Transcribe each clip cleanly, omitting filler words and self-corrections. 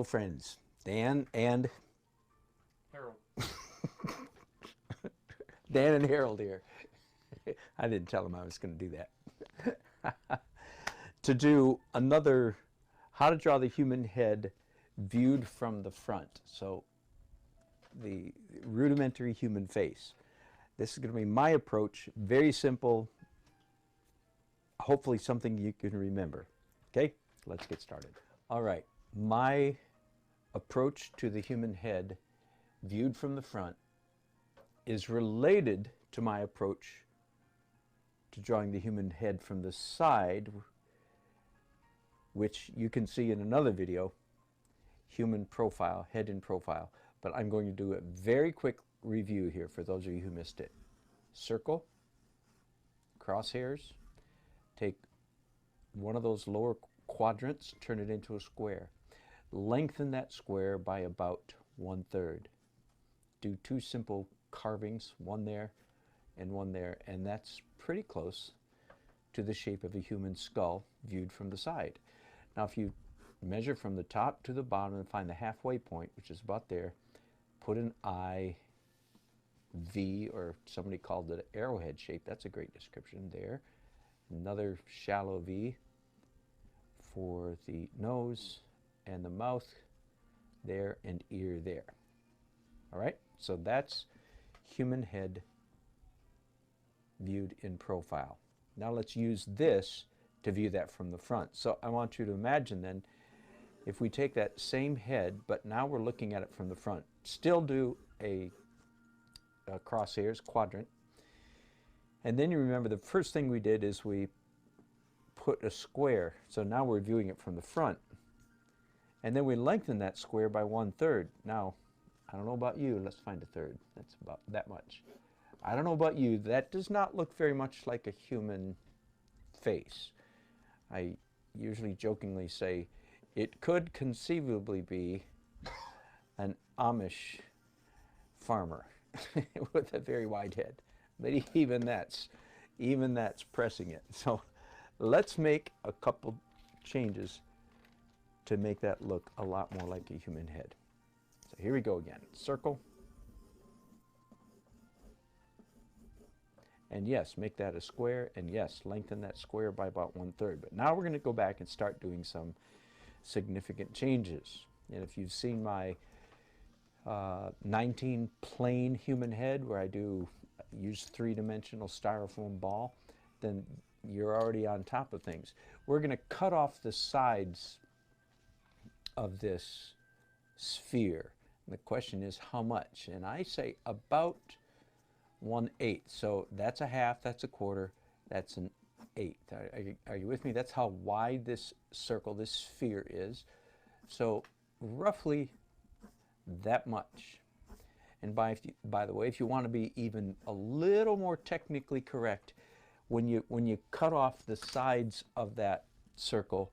friends, Dan and Harold. Dan and Harold here. I didn't tell them I was going to do that. To do another how to draw the human head viewed from the front. So the rudimentary human face. This is going to be my approach. Very simple. Hopefully something you can remember. Okay, let's get started. All right, my approach to the human head viewed from the front is related to my approach to drawing the human head from the side, which you can see in another video, human profile, head in profile. But I'm going to do a very quick review here for those of you who missed it. Circle, crosshairs, take one of those lower quadrants, turn it into a square. Lengthen that square by about 1/3. Do two simple carvings, one there and one there, and that's pretty close to the shape of a human skull viewed from the side. Now if you measure from the top to the bottom and find the halfway point, which is about there, put an eye, V, or somebody called it an arrowhead shape. That's a great description there. Another shallow V for the nose and the mouth there and ear there. All right, so that's human head viewed in profile. Now let's use this to view that from the front. So I want you to imagine then, if we take that same head, but now we're looking at it from the front, still do a crosshairs quadrant, and then you remember the first thing we did is we put a square. So now we're viewing it from the front, and then we lengthen that square by 1/3. Now I don't know about you, let's find a third. That's about that much. I don't know about you, that does not look very much like a human face. I usually jokingly say it could conceivably be an Amish farmer with a very wide head, but even that's pressing it. So let's make a couple changes to make that look a lot more like a human head. So here we go again. Circle. And yes, make that a square, and yes, lengthen that square by about 1/3. But now we're going to go back and start doing some significant changes. And if you've seen my 19 plane human head, where I use three-dimensional styrofoam ball, then you're already on top of things. We're going to cut off the sides of this sphere. And the question is how much? And I say about 1/8. So that's a half, that's a quarter, that's an eighth. Are you with me? That's how wide this circle, this sphere is. So roughly that much. And by the way, if you want to be even a little more technically correct, when you cut off the sides of that circle,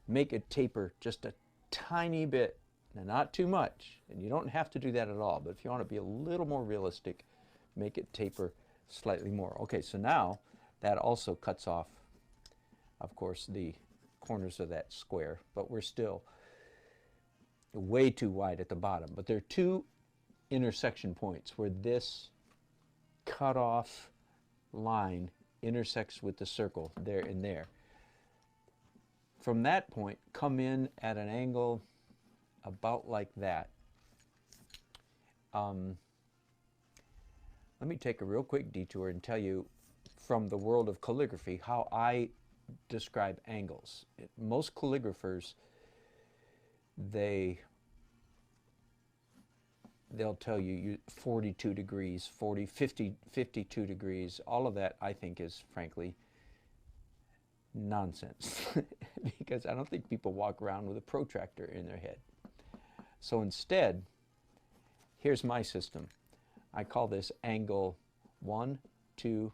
make it taper just a tiny bit. Now, not too much, and you don't have to do that at all, but if you want to be a little more realistic, make it taper slightly more. Okay, so now that also cuts off, of course, the corners of that square, but we're still way too wide at the bottom. But there are two intersection points where this cut off line intersects with the circle there and there. From that point, come in at an angle about like that. Let me take a real quick detour and tell you from the world of calligraphy how I describe angles. Most calligraphers, they'll tell you 42 degrees, 40, 50, 52 degrees. All of that, I think, is frankly nonsense because I don't think people walk around with a protractor in their head. So instead, here's my system. I call this angle 1, 2,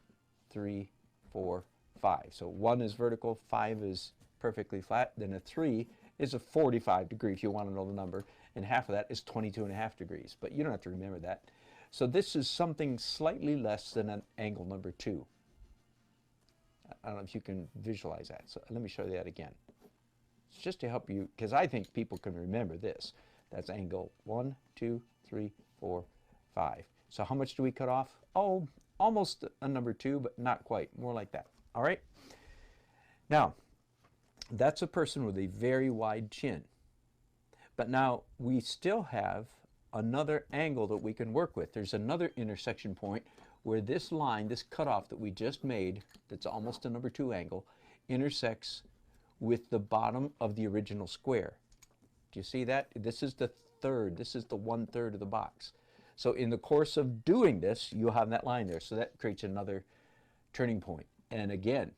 3, 4, 5. So 1 is vertical, 5 is perfectly flat, then a 3 is a 45 degree if you want to know the number, and half of that is 22.5 degrees, but you don't have to remember that. So this is something slightly less than an angle number 2. I don't know if you can visualize that, so let me show you that again. It's just to help you, because I think people can remember this. That's angle 1, 2, 3, 4, 5. So how much do we cut off? Oh, almost a number 2, but not quite. More like that. All right? Now, that's a person with a very wide chin. But now we still have another angle that we can work with. There's another intersection point where this line, this cutoff that we just made, that's almost a number 2 angle, intersects with the bottom of the original square. Do you see that? This is the third. This is the 1/3 of the box. So in the course of doing this, you'll have that line there. So that creates another turning point. And again,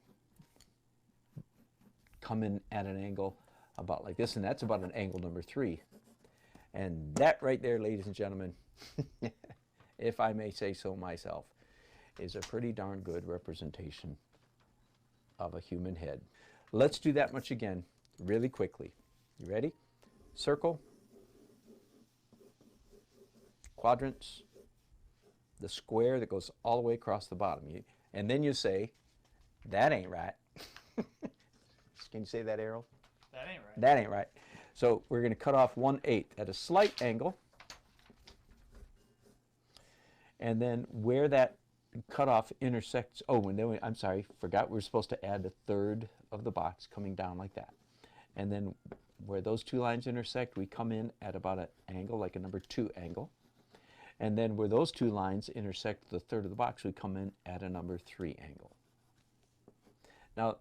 come in at an angle about like this, and that's about an angle number 3. And that right there, ladies and gentlemen, if I may say so myself, is a pretty darn good representation of a human head. Let's do that much again really quickly. You ready? Circle, quadrants, the square that goes all the way across the bottom. And then you say, that ain't right. Can you say that, Errol? That ain't right. That ain't right. So we're going to cut off 1/8 at a slight angle. And then where that cutoff intersects, oh, and then I'm sorry, forgot we're supposed to add 1/3 of the box coming down like that. And then where those two lines intersect, we come in at about an angle, like a number 2 angle. And then where those two lines intersect the third of the box, we come in at a number 3 angle. Now,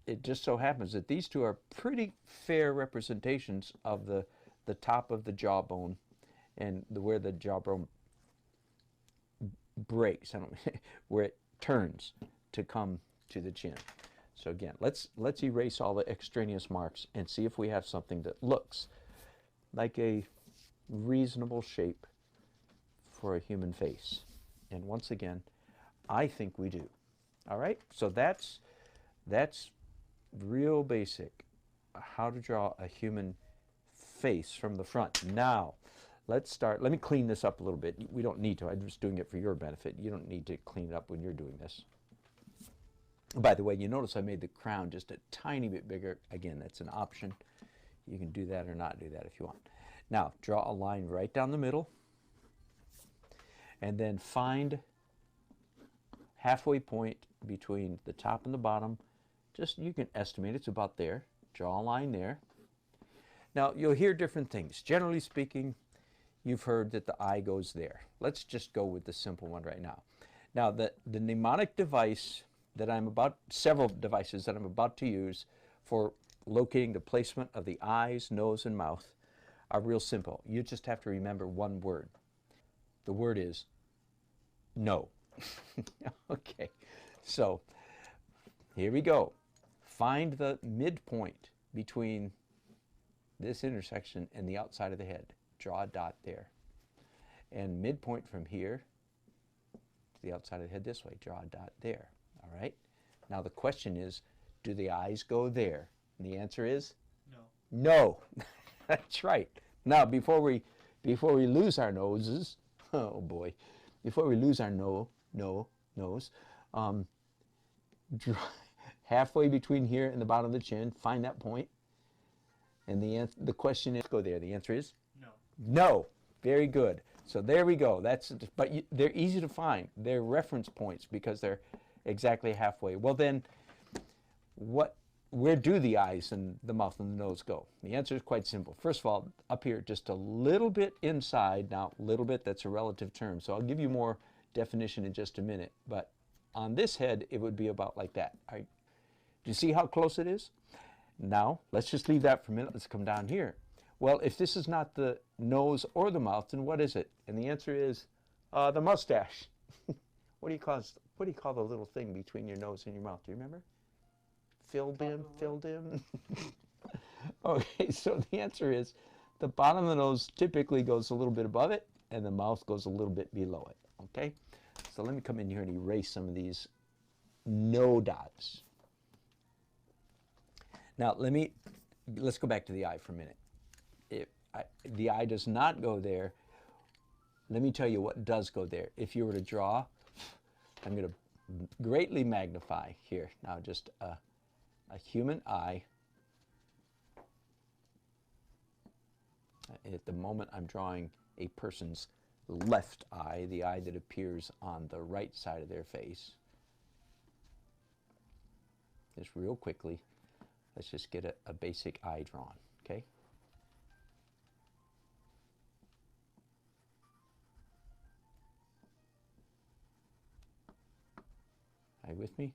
it just so happens that these two are pretty fair representations of the top of the jawbone and where the jawbone breaks, where it turns to come to the chin. So again, let's erase all the extraneous marks and see if we have something that looks like a reasonable shape for a human face. And once again, I think we do. All right, so that's real basic, how to draw a human face from the front. Now, let's start. Let me clean this up a little bit. We don't need to. I'm just doing it for your benefit. You don't need to clean it up when you're doing this. By the way, you notice I made the crown just a tiny bit bigger. Again, that's an option. You can do that or not do that if you want. Now, draw a line right down the middle. And then find halfway point between the top and the bottom. Just, you can estimate it's about there. Draw a line there. Now, you'll hear different things. Generally speaking, you've heard that the eye goes there. Let's just go with the simple one right now. Now, the mnemonic device that several devices that I'm about to use for locating the placement of the eyes, nose, and mouth are real simple. You just have to remember one word. The word is no. Okay, so here we go. Find the midpoint between this intersection and the outside of the head. Draw a dot there. And midpoint from here to the outside of the head this way. Draw a dot there. All right? Now the question is, do the eyes go there? And the answer is? No. No. That's right. Now, before we lose our noses, oh boy, before we lose our nose, draw halfway between here and the bottom of the chin, find that point. And the question is, go there. The answer is? No. No. Very good. So there we go. But they're easy to find. They're reference points because they're exactly halfway. Well then, where do the eyes and the mouth and the nose go? The answer is quite simple. First of all, up here, just a little bit inside. Now, little bit, that's a relative term. So I'll give you more definition in just a minute. But on this head, it would be about like that. All right. Do you see how close it is? Now, let's just leave that for a minute. Let's come down here. Well, if this is not the nose or the mouth, then what is it? And the answer is the mustache. What do you call the little thing between your nose and your mouth? Do you remember? Filled in. Okay, so the answer is the bottom of the nose typically goes a little bit above it, and the mouth goes a little bit below it. Okay, so let me come in here and erase some of these no dots. Now let's go back to the eye for a minute. The eye does not go there. Let me tell you what does go there. If you were to draw, I'm going to greatly magnify here. Now just a human eye At the moment, I'm drawing a person's left eye, the eye that appears on the right side of their face. Just real quickly, let's just get a basic eye drawn, okay? Are you with me?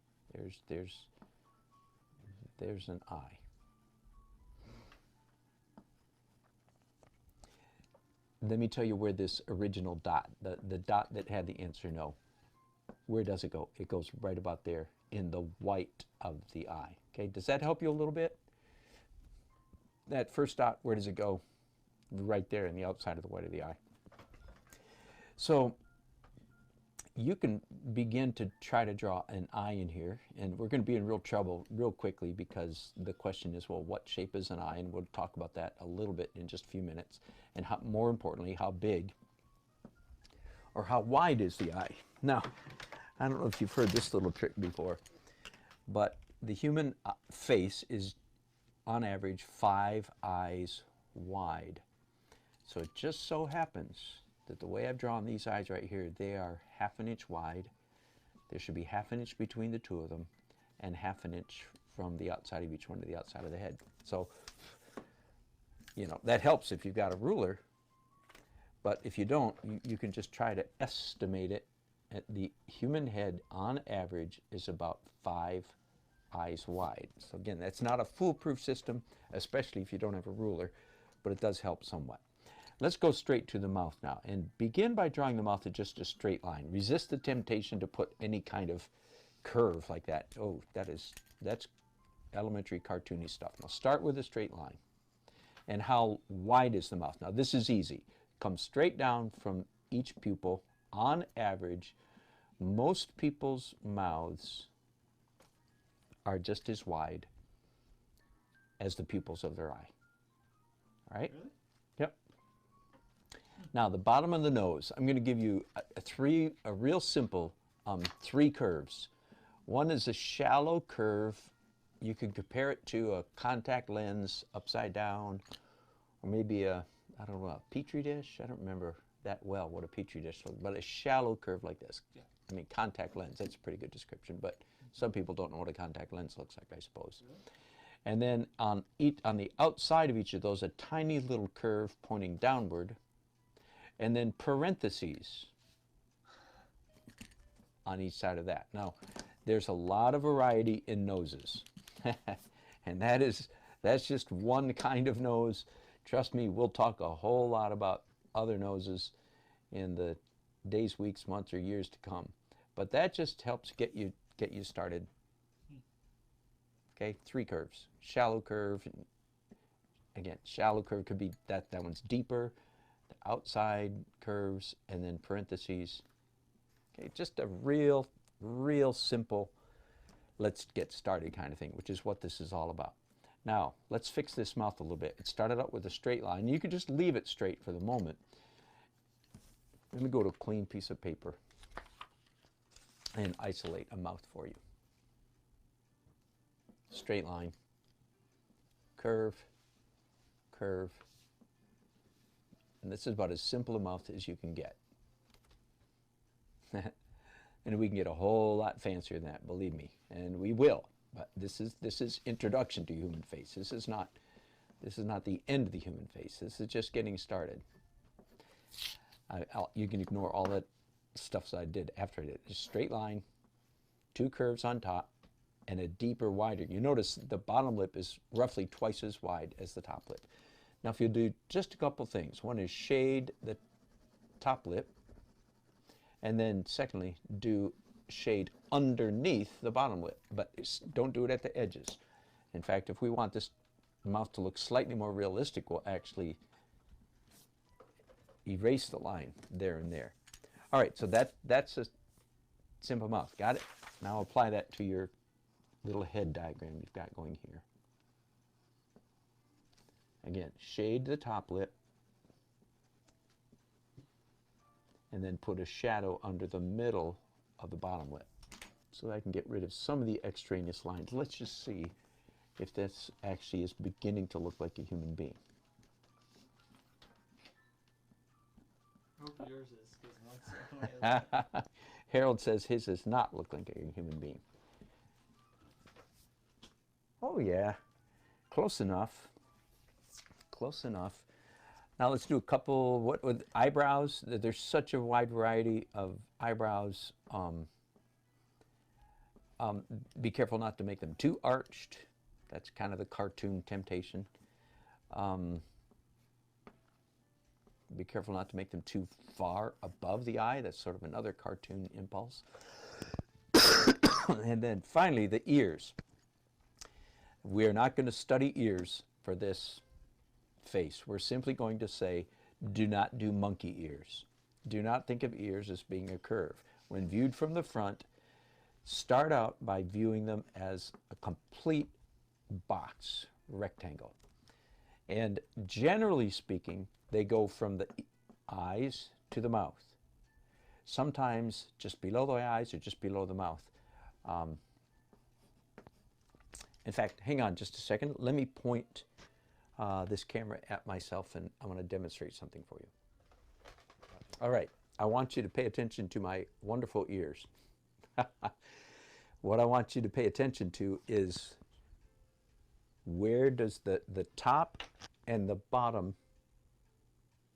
There's an eye. Let me tell you where this original dot, the dot that had the answer no, where does it go? It goes right about there in the white of the eye. Okay, does that help you a little bit? That first dot, where does it go? Right there in the outside of the white of the eye. So you can begin to try to draw an eye in here, and we're going to be in real trouble real quickly because the question is, well, what shape is an eye? And we'll talk about that a little bit in just a few minutes. And how, more importantly, how big or how wide is the eye? Now, I don't know if you've heard this little trick before, but the human face is on average 5 eyes wide. So it just so happens that the way I've drawn these eyes right here, they are 1/2 inch wide. There should be 1/2 inch between the two of them and 1/2 inch from the outside of each one to the outside of the head. So, you know, that helps if you've got a ruler, but if you don't, you can just try to estimate it. The human head on average is about 5 eyes wide. So again, that's not a foolproof system, especially if you don't have a ruler, but it does help somewhat. Let's go straight to the mouth now and begin by drawing the mouth at just a straight line. Resist the temptation to put any kind of curve like that. Oh, that's elementary cartoony stuff. Now start with a straight line. And how wide is the mouth? Now this is easy. Come straight down from each pupil. On average, most people's mouths are just as wide as the pupils of their eye. All right? Really? Yep. Now the bottom of the nose, I'm going to give you a real simple 3 curves. One is a shallow curve. You can compare it to a contact lens upside down, or maybe a petri dish. I don't remember that well what a petri dish looks, but a shallow curve like this. Yeah. I mean, contact lens, that's a pretty good description, but some people don't know what a contact lens looks like, I suppose. Really? And then on the outside of each of those, a tiny little curve pointing downward, and then parentheses on each side of that. Now, there's a lot of variety in noses, and that's just one kind of nose. Trust me, we'll talk a whole lot about other noses in the days, weeks, months, or years to come. But that just helps get you started. Okay, 3 curves. Shallow curve. Again, shallow curve could be that one's deeper. The outside curves, and then parentheses. Okay, just a real simple, let's get started kind of thing, which is what this is all about. Now, let's fix this mouth a little bit. It started out with a straight line. You could just leave it straight for the moment. Let me go to a clean piece of paper and isolate a mouth for you. Straight line, curve, curve. And this is about as simple a mouth as you can get. And we can get a whole lot fancier than that, believe me, and we will. But this is introduction to human face. This is not the end of the human face. This is just getting started. You can ignore all that stuff that I did after I did it. Just straight line, 2 curves on top, and a deeper, wider. You notice the bottom lip is roughly twice as wide as the top lip. Now if you do just a couple things, one is shade the top lip, and then secondly, do shade underneath the bottom lip, but don't do it at the edges. In fact, if we want this mouth to look slightly more realistic, we'll actually erase the line there and there. All right, so that's a simple mouth. Got it? Now apply that to your little head diagram you've got going here. Again, shade the top lip, and then put a shadow under the middle of the bottom lip so that I can get rid of some of the extraneous lines. Let's just see if this actually is beginning to look like a human being. hope yours is, because mine's the only other. Harold says his does not look like a human being. Oh yeah, close enough. Close enough. Now let's do a couple. What with eyebrows? There's such a wide variety of eyebrows. Be careful not to make them too arched. That's kind of the cartoon temptation. Be careful not to make them too far above the eye. That's sort of another cartoon impulse. And then finally, the ears. We are not going to study ears for this face. We're simply going to say, do not do monkey ears. Do not think of ears as being a curve. When viewed from the front, start out by viewing them as a complete box, rectangle. And generally speaking, they go from the eyes to the mouth. Sometimes just below the eyes or just below the mouth. In fact, hang on just a second. Let me point this camera at myself and I want to demonstrate something for you. All right, I want you to pay attention to my wonderful ears. What I want you to pay attention to is where does the top and the bottom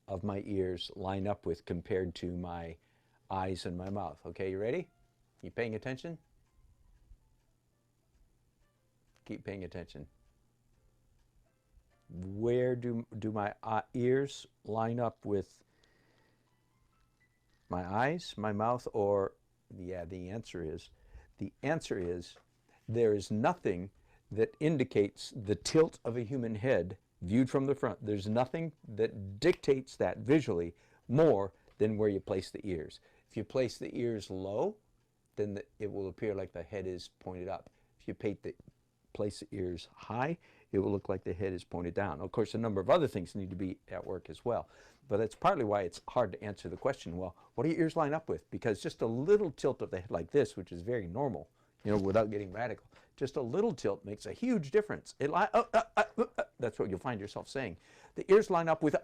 of my ears line up with compared to my eyes and my mouth. Okay, you ready? You paying attention? Keep paying attention. Where do my ears line up with my eyes, my mouth, or yeah, the answer is there is nothing that indicates the tilt of a human head viewed from the front. There's nothing that dictates that visually more than where you place the ears. If you place the ears low, then it will appear like the head is pointed up. If you place the ears high, it will look like the head is pointed down. Of course, a number of other things need to be at work as well. But that's partly why it's hard to answer the question, well, what do your ears line up with? Because just a little tilt of the head like this, which is very normal, you know, without getting radical, just a little tilt makes a huge difference. That's what you'll find yourself saying. The ears line up with,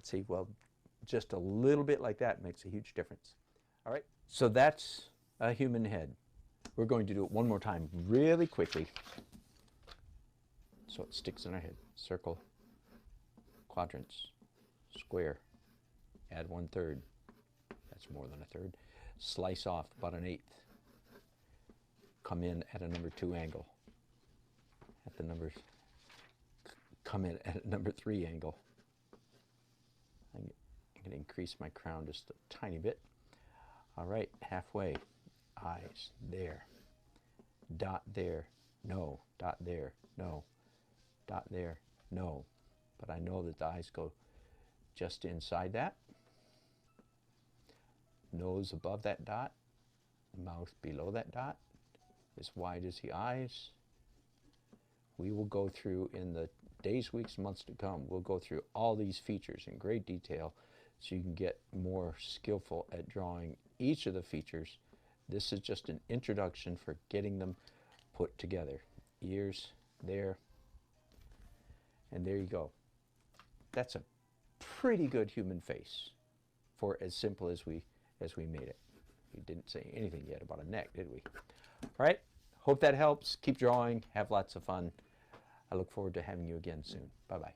see, well, just a little bit like that makes a huge difference. All right, so that's a human head. We're going to do it one more time really quickly so it sticks in our head. Circle, quadrants, square, add 1/3. That's more than a third. Slice off about 1/8. Come in at a number 2 angle. At the numbers, come in at a number 3 angle. I'm going to increase my crown just a tiny bit. All right, halfway. Eyes there. Dot there. No. Dot there. No. Dot there. No. But I know that the eyes go just inside that. Nose above that dot. Mouth below that dot. As wide as the eyes. We will go through in the days, weeks, months to come, we'll go through all these features in great detail so you can get more skillful at drawing each of the features. This is just an introduction for getting them put together. Ears there, and there you go. That's a pretty good human face for as simple as we made it. We didn't say anything yet about a neck, did we? All right, hope that helps. Keep drawing, have lots of fun. I look forward to having you again soon. Bye-bye.